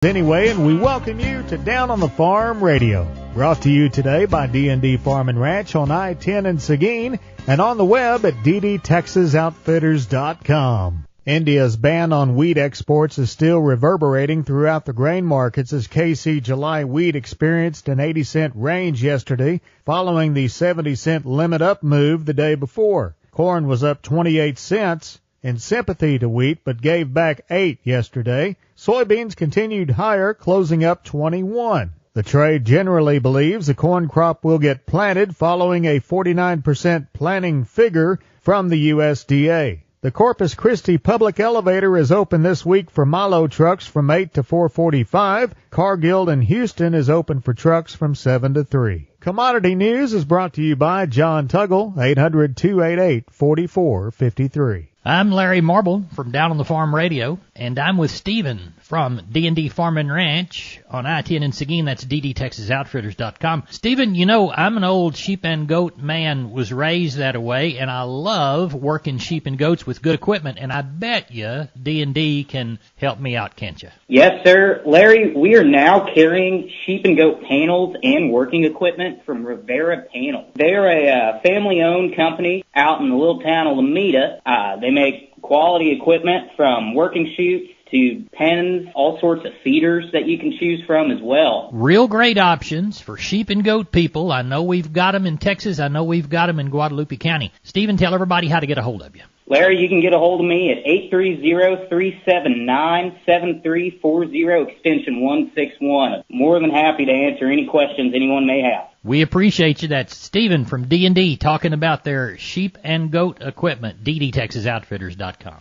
Anyway, and we welcome you to Down on the Farm Radio, brought to you today by D&D Farm and Ranch on I-10 in Seguin and on the web at ddtexasoutfitters.com. India's ban on wheat exports is still reverberating throughout the grain markets as KC July wheat experienced an 80-cent range yesterday following the 70-cent limit-up move the day before. Corn was up 28 cents in sympathy to wheat, but gave back 8 yesterday. Soybeans continued higher, closing up 21. The trade generally believes the corn crop will get planted following a 49% planting figure from the USDA. The Corpus Christi Public Elevator is open this week for Malo trucks from 8 to 4:45. Cargill and Houston is open for trucks from 7 to 3. Commodity News is brought to you by John Tuggle, 800-288-4453. I'm Larry Marble from Down on the Farm Radio, and I'm with Stephen from D&D Farm and Ranch on I-10 in Seguin. That's ddtexasoutfitters.com. Stephen, you know, I'm an old sheep and goat man, was raised that way, and I love working sheep and goats with good equipment, and I bet you D&D can help me out, can't you? Yes, sir. Larry, we are now carrying sheep and goat panels and working equipment from Rivera Panel. They're a family-owned company out in the little town of Lomita. They make quality equipment from working chutes to pens, all sorts of feeders that you can choose from as well. Real great options for sheep and goat people. I know we've got them in Texas. I know we've got them in Guadalupe County. Stephen, tell everybody how to get a hold of you. Larry, you can get a hold of me at 830-379-7340, extension 161. More than happy to answer any questions anyone may have. We appreciate you. That's Stephen from D&D talking about their sheep and goat equipment, ddtexasoutfitters.com.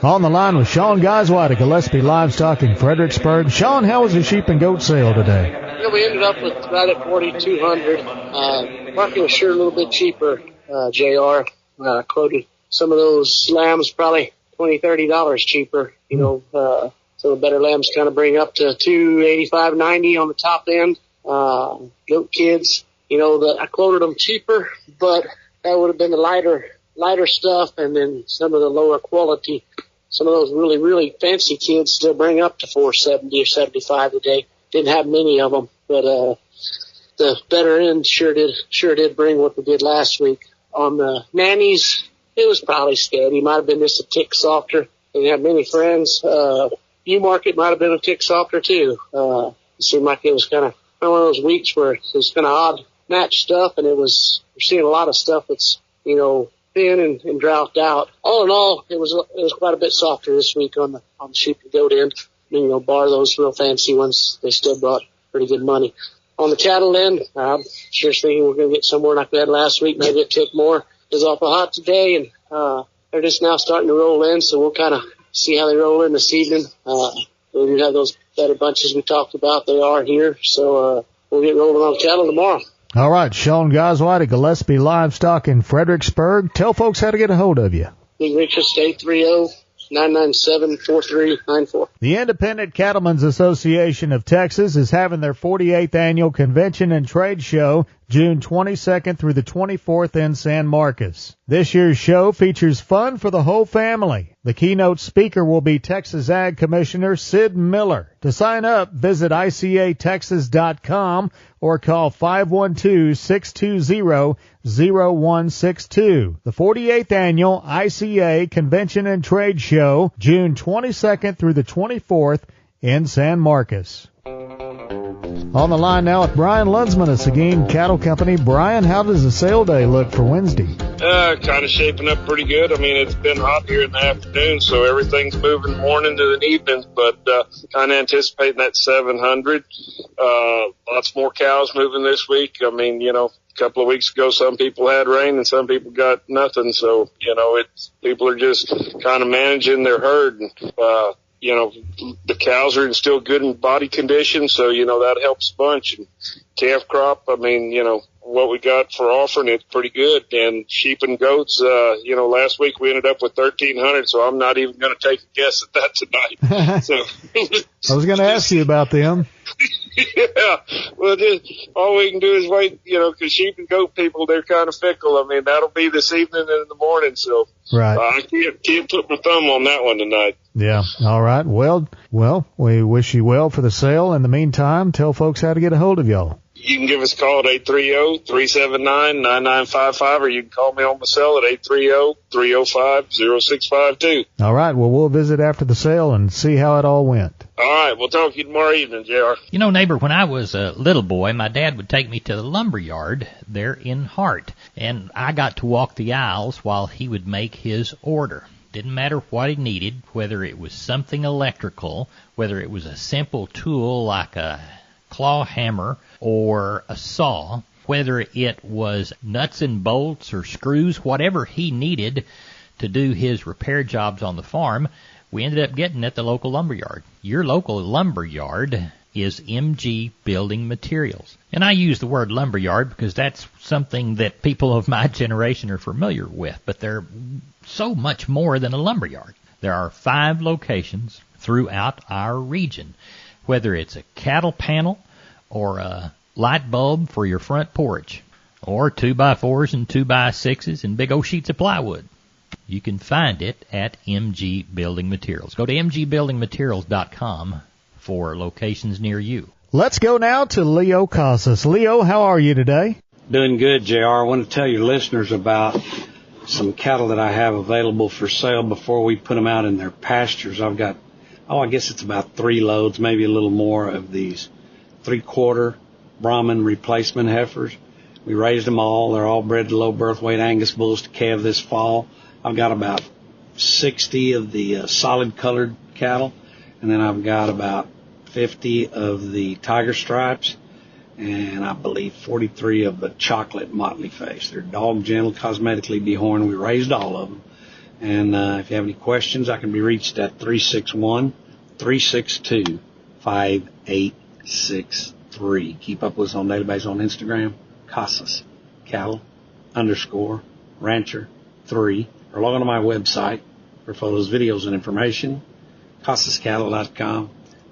On the line with Sean Goswide of Gillespie Livestock in Fredericksburg. Sean, how was the sheep and goat sale today? Yeah, we ended up with right at 4,200. Market was sure a little bit cheaper, JR. Quoted some of those lambs probably $20, $30 cheaper. You know, some of the better lambs kind of bring up to $285, $90 on the top end. Goat kids, you know, I quoted them cheaper, but that would have been the lighter stuff, and then some of the lower quality. Some of those really, really fancy kids still bring up to $470 or $75 today. Didn't have many of them, but the better end sure did bring what we did last week. On the nannies, it was probably steady. Might have been just a tick softer. Didn't have many friends. U-Market might have been a tick softer too. It seemed like it was kind of one of those weeks where it was kind of odd match stuff, and we're seeing a lot of stuff that's, you know, thin and droughed out. All in all, it was quite a bit softer this week on the sheep and goat end. You know, bar those real fancy ones, they still brought pretty good money. On the cattle end, I'm sure thinking we're going to get somewhere like we had last week, maybe a tick more. It was awful hot today, and they're just now starting to roll in, so we'll kind of see how they roll in this evening. We have those better bunches we talked about. They are here, so we'll get rolling on cattle tomorrow. All right, Sean Goswide of Gillespie Livestock in Fredericksburg. Tell folks how to get a hold of you. You can reach us at 830-997-4394. The Independent Cattlemen's Association of Texas is having their 48th annual convention and trade show June 22nd through the 24th in San Marcos. This year's show features fun for the whole family. The keynote speaker will be Texas Ag Commissioner Sid Miller. To sign up, visit ICATexas.com or call 512-620-0162. The 48th annual ICA Convention and Trade Show, June 22nd through the 24th in San Marcos. On the line now with Brian Lunsman of Seguin Cattle Company. Brian, how does the sale day look for Wednesday? Kind of shaping up pretty good. I mean, it's been hot here in the afternoon, so everything's moving morning to the evenings, but kind of anticipating that 700. Lots more cows moving this week. I mean, you know, a couple of weeks ago, some people had rain and some people got nothing, so, you know, people are just kind of managing their herd. And, you know, the cows are in still good in body condition, so, you know, that helps a bunch. And calf crop, I mean, you know, what we got for offering it's pretty good. And sheep and goats, you know, last week we ended up with 1,300, so I'm not even going to take a guess at that tonight. So I was going to ask you about them. Yeah, well, just all we can do is wait, because sheep and goat people, they're kind of fickle. I mean, that'll be this evening and in the morning, so right. I can't put my thumb on that one tonight. Yeah, all right. Well, we wish you well for the sale. In the meantime, tell folks how to get a hold of y'all. You can give us a call at 830-379-9955, or you can call me on my cell at 830-305-0652. All right. Well, we'll visit after the sale and see how it all went. All right. We'll talk to you tomorrow evening, JR. Neighbor, when I was a little boy, my dad would take me to the lumber yard there in Hart, and I got to walk the aisles while he would make his order. Didn't matter what he needed, whether it was something electrical, whether it was a simple tool like a claw hammer or a saw, whether it was nuts and bolts or screws, whatever he needed to do his repair jobs on the farm, we ended up getting at the local lumberyard. Your local lumberyard is MG Building Materials. And I use the word lumberyard because that's something that people of my generation are familiar with, but they're so much more than a lumberyard. There are 5 locations throughout our region. Whether it's a cattle panel or a light bulb for your front porch or 2x4s and 2x6s and big old sheets of plywood, you can find it at MG Building Materials. Go to mgbuildingmaterials.com for locations near you. Let's go now to Leo Casas. Leo, how are you today? Doing good, JR. I want to tell your listeners about some cattle that I have available for sale before we put them out in their pastures. I've got, I guess it's about 3 loads, maybe a little more, of these 3/4 Brahman replacement heifers. We raised them all. They're all bred to low birth weight Angus bulls to calve this fall. I've got about 60 of the solid colored cattle, and then I've got about 50 of the tiger stripes, and I believe 43 of the chocolate motley face. They're dog gentle, cosmetically dehorned. We raised all of them. And if you have any questions, I can be reached at 361-362-5863. Keep up with us on daily basis on Instagram, Casas Cattle _Rancher 3, or log on to my website for photos, videos, and information, CasasCattle.com,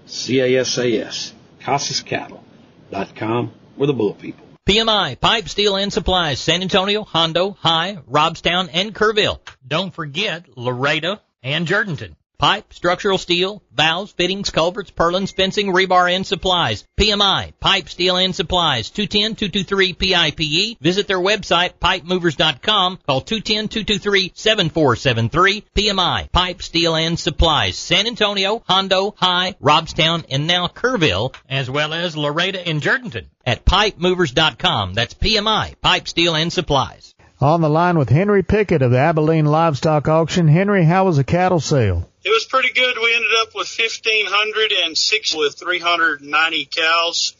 CASAS, CasasCattle.com. We're the bull people. PMI, Pipe, Steel, and Supplies, San Antonio, Hondo, High, Robstown, and Kerrville. Don't forget Laredo and Jourdanton. Pipe, structural steel, valves, fittings, culverts, purlins, fencing, rebar, and supplies. PMI, Pipe, Steel, and Supplies, 210-223-PIPE. Visit their website, pipemovers.com. Call 210-223-7473. PMI, Pipe, Steel, and Supplies, San Antonio, Hondo, High, Robstown, and now Kerrville, as well as Laredo and Jourdanton at pipemovers.com. That's PMI, Pipe, Steel, and Supplies. On the line with Henry Pickett of the Abilene Livestock Auction. Henry, how was the cattle sale? It was pretty good. We ended up with 1,506 with 390 cows.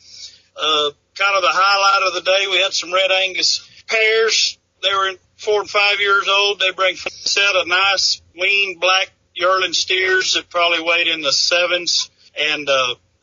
Kind of the highlight of the day, we had some Red Angus pairs. They were 4 and 5 years old. They bring a set of nice, lean, black yearling steers that probably weighed in the 7s, and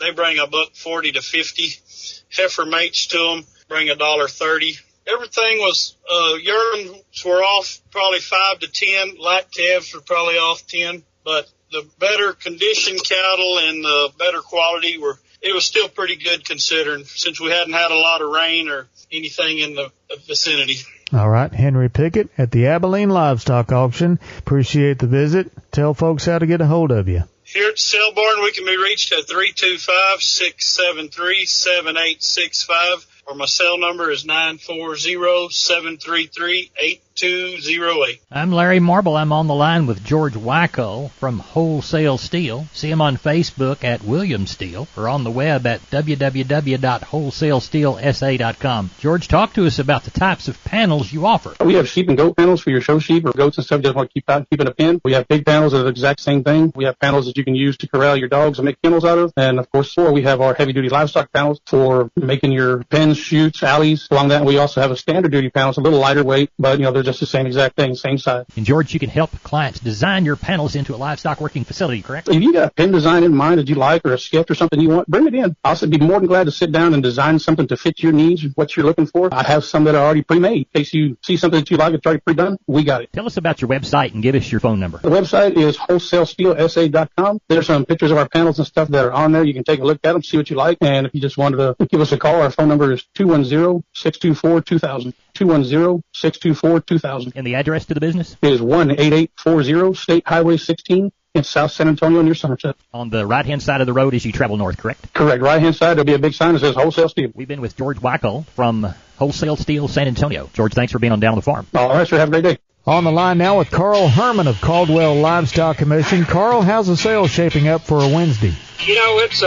they bring $140 to $50. Heifer mates to them bring $1.30. Everything was, yearlings were off probably 5 to 10. Light calves were probably off 10. But the better conditioned cattle and the better quality it was still pretty good considering, since we hadn't had a lot of rain or anything in the vicinity. All right, Henry Pickett at the Abilene Livestock Auction. Appreciate the visit. Tell folks how to get a hold of you. Here at Sale Barn, we can be reached at 325-673-7865. Or my cell number is 940-733-8208. I'm Larry Marble. I'm on the line with George Wyco from Wholesale Steel. See him on Facebook at William Steel or on the web at www.wholesalesteelsa.com. George, talk to us about the types of panels you offer. We have sheep and goat panels for your show sheep or goats and stuff you just want to keep in a pen. We have pig panels that are the exact same thing. We have panels that you can use to corral your dogs and make kennels out of. And, of course, we have our heavy-duty livestock panels for making your pens, chutes, alleys. Along that, we also have a standard duty panel. It's a little lighter weight, but, there's just the same exact thing, same size. And George, you can help clients design your panels into a livestock working facility, correct? If you got a pen design in mind that you like or a sketch or something you want, bring it in. I'll be more than glad to sit down and design something to fit your needs, what you're looking for. I have some that are already pre-made. In case you see something that you like, it's already pre-done, we got it. Tell us about your website and give us your phone number. The website is wholesalesteelsa.com. There's some pictures of our panels and stuff that are on there. You can take a look at them, see what you like. And if you just wanted to give us a call, our phone number is 210-624-2000. 210-624-2000. And the address to the business? It is 18840 State Highway 16 in South San Antonio near Somerset. On the right-hand side of the road as you travel north, correct? Correct. Right-hand side, there'll be a big sign that says Wholesale Steel. We've been with George Weichel from Wholesale Steel San Antonio. George, thanks for being on Down on the Farm. All right, sir. Have a great day. On the line now with Carl Hermann of Caldwell Livestock Commission. Carl, how's the sale shaping up for a Wednesday? It's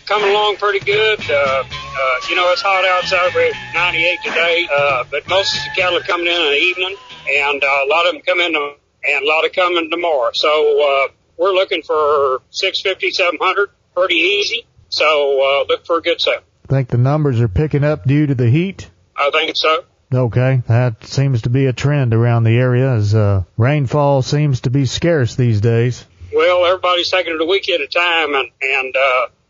coming along pretty good. It's hot outside. We're at 98 today, but most of the cattle are coming in the evening, and a lot of them come in, and a lot of coming tomorrow. So we're looking for 650, 700, pretty easy. So look for a good sale. Think the numbers are picking up due to the heat? I think so. Okay, that seems to be a trend around the area as rainfall seems to be scarce these days. Well, everybody's taking it a week at a time, and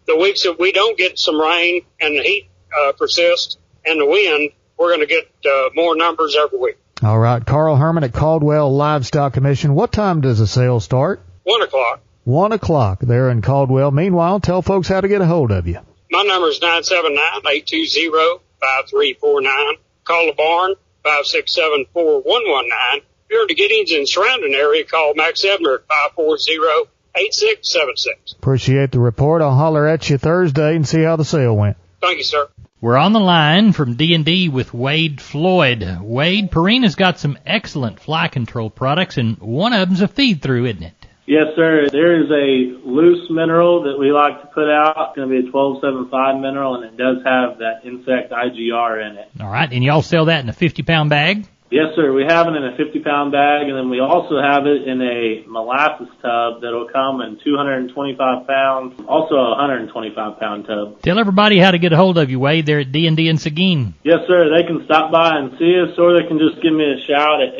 the weeks that we don't get some rain and the heat persists and the wind, we're going to get more numbers every week. All right, Carl Hermann at Caldwell Livestock Commission. What time does the sale start? 1 o'clock. 1 o'clock there in Caldwell. Meanwhile, tell folks how to get a hold of you. My number is 979-820-5349. Call the barn, 567-4119. If you're in the Giddings and surrounding area, call Max Ebner at 540-8676. Appreciate the report. I'll holler at you Thursday and see how the sale went. Thank you, sir. We're on the line from D&D with Wade Floyd. Wade, Purina's got some excellent fly control products, and one of them's a feed-through, isn't it? Yes, sir. There is a loose mineral that we like to put out. It's going to be a 1275 mineral, and it does have that insect IGR in it. All right, and y'all sell that in a 50-pound bag? Yes, sir. We have it in a 50-pound bag, and then we also have it in a molasses tub that will come in 225 pounds, also a 125-pound tub. Tell everybody how to get a hold of you, Wade. They're at D&D in Seguin. Yes, sir. They can stop by and see us, or they can just give me a shout at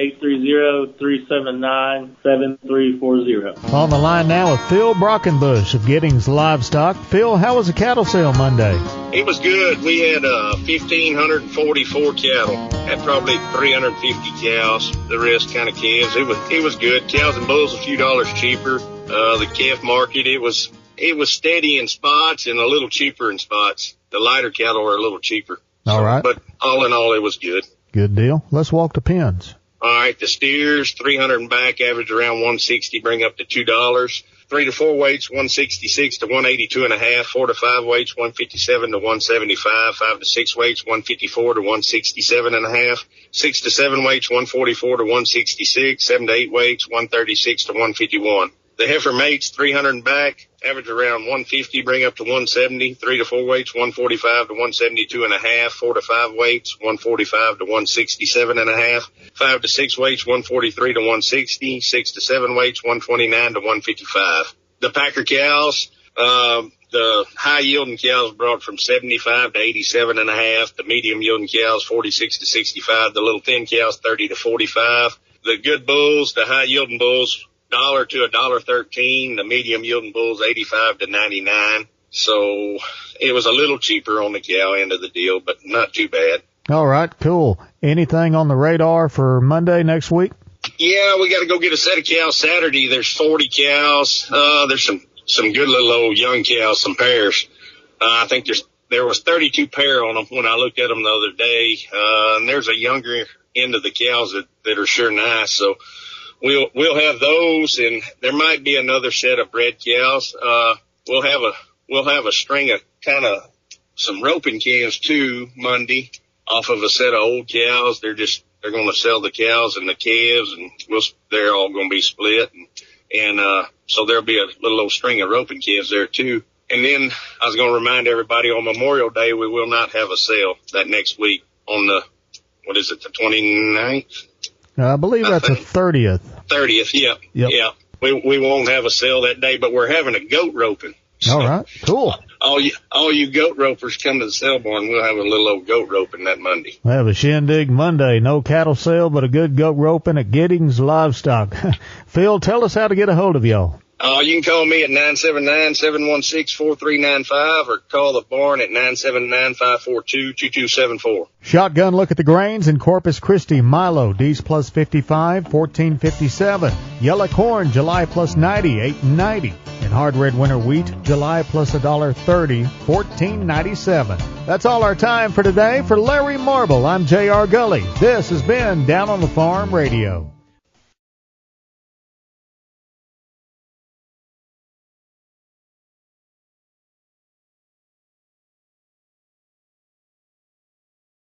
830-379-7340. On the line now with Phil Brockenbush of Giddings Livestock. Phil, how was the cattle sale Monday? It was good. We had 1,544 cattle at probably 350 cows. The rest kind of calves. It was good. Cows and bulls a few dollars cheaper. The calf market, it was steady in spots and a little cheaper in spots. The lighter cattle were a little cheaper. All right. But all in all, it was good. Good deal. Let's walk the pens. All right. The steers, 300 and back, average around 160, bring up to $2. 3 to 4 weights, 166 to 182 and a half. 4 to 5 weights, 157 to 175. 5 to 6 weights, 154 to 167 and a half. 6 to 7 weights, 144 to 166. 7 to 8 weights, 136 to 151. The heifer mates, 300 and back, average around 150, bring up to 170. 3 to 4 weights, 145 to 172 and a half. 4 to 5 weights, 145 to 167 and a half. 5 to 6 weights, 143 to 160. 6 to 7 weights, 129 to 155. The packer cows, the high yielding cows brought from 75 to 87 and a half. The medium yielding cows, 46 to 65. The little thin cows, 30 to 45. The good bulls, the high yielding bulls, $1 to $1.13. The medium yielding bulls, 85 to 99. So it was a little cheaper on the cow end of the deal, but not too bad. All right, cool. Anything on the radar for Monday next week? Yeah, we got to go get a set of cows Saturday. There's 40 cows. There's some good little old young cows, some pairs. I think there was 32 pair on them when I looked at them the other day. And there's a younger end of the cows that are sure nice. So we'll have those, and there might be another set of bred cows. We'll have a string of kind of some roping calves too Monday off of a set of old cows. They're going to sell the cows and the calves, and they're all going to be split. And so there'll be a little old string of roping calves there too. And then I was going to remind everybody on Memorial Day, we will not have a sale that next week on the 29th? I believe that's the 30th. 30th, yeah. Yep. Yeah. We won't have a sale that day, but we're having a goat roping. So, all right, cool. all you goat ropers come to the sale barn. We'll have a little old goat roping that Monday. We have a Shindig Monday. No cattle sale, but a good goat roping at Giddings Livestock. Phil, tell us how to get a hold of y'all. You can call me at 979-716-4395 or call the barn at 979-542-2274. Shotgun look at the grains in Corpus Christi. Milo, D's plus 55, 14.57. Yellow corn, July plus 90, 8.90. And hard red winter wheat, July plus $1.30, 14.97. That's all our time for today. For Larry Marble, I'm J.R. Gully. This has been Down on the Farm Radio.